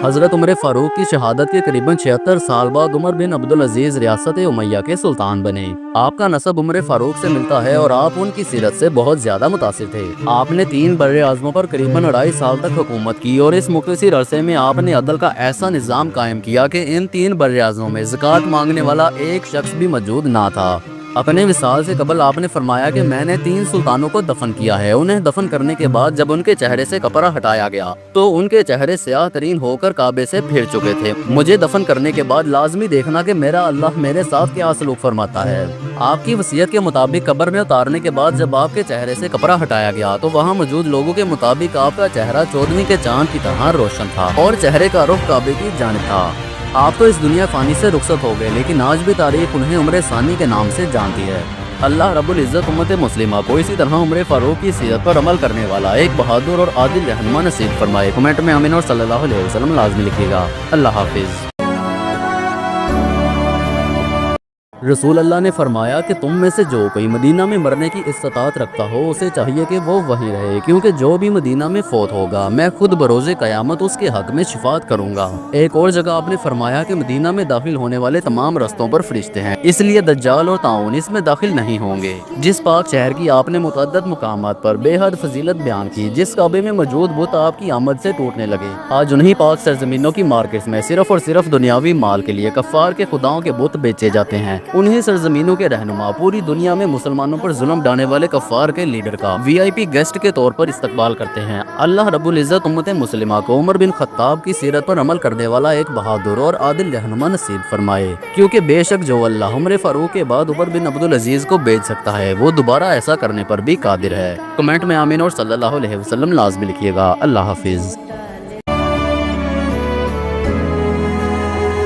حضرت عمر فاروق کی شہادت کے قریباً 76 سال بعد عمر بن عبدالعزیز ریاست امیہ کے سلطان بنے۔ آپ کا نسب عمر فاروق سے ملتا ہے اور آپ ان کی سیرت سے بہت زیادہ متاثر تھے۔ آپ نے 3 بر اعظموں پر قریباً 2.5 سال تک حکومت کی اور اس مختصر عرصے میں آپ نے عدل کا ایسا نظام قائم کیا کہ ان 3 بر اعظموں میں زکوٰۃ مانگنے والا ایک شخص بھی موجود نہ تھا۔ اپنے وصال سے قبل آپ نے فرمایا کہ میں نے 3 سلطانوں کو دفن کیا ہے۔ انہیں دفن کرنے کے بعد جب ان کے چہرے سے کپڑا ہٹایا گیا تو ان کے چہرے سیاہ ترین ہو کر کعبے سے پھر چکے تھے۔ مجھے دفن کرنے کے بعد لازمی دیکھنا کہ میرا اللہ میرے ساتھ کیا سلوک فرماتا ہے۔ آپ کی وصیت کے مطابق قبر میں اتارنے کے بعد جب آپ کے چہرے سے کپڑا ہٹایا گیا تو وہاں موجود لوگوں کے مطابق آپ کا چہرہ 14ویں کے چاند کی طرح روشن تھا اور چہرے کا رخ کعبے کی جانب تھا۔ آپ تو اس دنیا فانی سے رخصت ہو گئے، لیکن آج بھی تاریخ انہیں عمر ثانی کے نام سے جانتی ہے۔ اللہ رب العزت امت مسلمہ کو اسی طرح عمر فاروق کی سیرت پر عمل کرنے والا ایک بہادر اور عادل رہنما نصیب فرمائے۔ کمنٹ میں آمین اور صلی اللہ علیہ وسلم لازمی لکھیے گا۔ اللہ حافظ۔ رسول اللہ نے فرمایا کہ تم میں سے جو کوئی مدینہ میں مرنے کی استطاعت رکھتا ہو اسے چاہیے کہ وہ وہیں رہے، کیونکہ جو بھی مدینہ میں فوت ہوگا میں خود بروز قیامت اس کے حق میں شفاعت کروں گا۔ ایک اور جگہ آپ نے فرمایا کہ مدینہ میں داخل ہونے والے تمام رستوں پر فرشتے ہیں، اس لیے دجال اور طاعون اس میں داخل نہیں ہوں گے۔ جس پاک شہر کی آپ نے متعدد مقامات پر بے حد فضیلت بیان کی، جس کعبے میں موجود بت آپ کی آمد سے ٹوٹنے لگے، آج انہی پاک سرزمینوں کی مارکیٹس میں صرف اور صرف دنیاوی مال کے لیے کفار کے خداؤں کے بت بیچے جاتے ہیں۔ انہیں سرزمینوں کے رہنما پوری دنیا میں مسلمانوں پر ظلم ڈھانے والے کفار کے لیڈر کا VIP گیسٹ کے طور پر استقبال کرتے ہیں۔ اللہ رب العزت امت مسلمہ کو عمر بن خطاب کی سیرت پر عمل کرنے والا ایک بہادر اور عادل رہنما نصیب فرمائے، کیونکہ بے شک جو اللہ عمر فاروق کے بعد عمر بن عبدالعزیز کو بھیج سکتا ہے وہ دوبارہ ایسا کرنے پر بھی قادر ہے۔ کمنٹ میں آمین اور صلی اللہ علیہ وسلم لازمی لکھیے گا۔ اللہ حافظ۔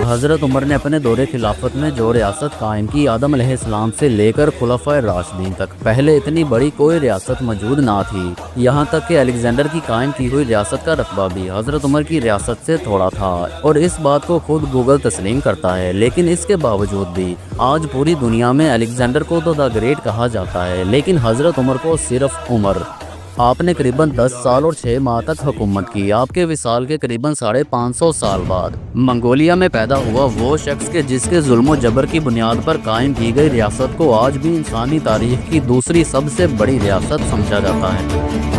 حضرت عمر نے اپنے دور خلافت میں جو ریاست قائم کی، آدم علیہ السلام سے لے کر خلفائے راشدین تک پہلے اتنی بڑی کوئی ریاست موجود نہ تھی، یہاں تک کہ الیگزینڈر کی قائم کی ہوئی ریاست کا رقبہ بھی حضرت عمر کی ریاست سے تھوڑا تھا، اور اس بات کو خود گوگل تسلیم کرتا ہے۔ لیکن اس کے باوجود بھی آج پوری دنیا میں الیگزینڈر کو تو دا گریٹ کہا جاتا ہے، لیکن حضرت عمر کو صرف عمر۔ آپ نے قریباً 10 سال اور 6 ماہ تک حکومت کی۔ آپ کے وصال کے قریباً 550 سال بعد منگولیا میں پیدا ہوا وہ شخص کے جس کے ظلم و جبر کی بنیاد پر قائم کی گئی ریاست کو آج بھی انسانی تاریخ کی دوسری سب سے بڑی ریاست سمجھا جاتا ہے۔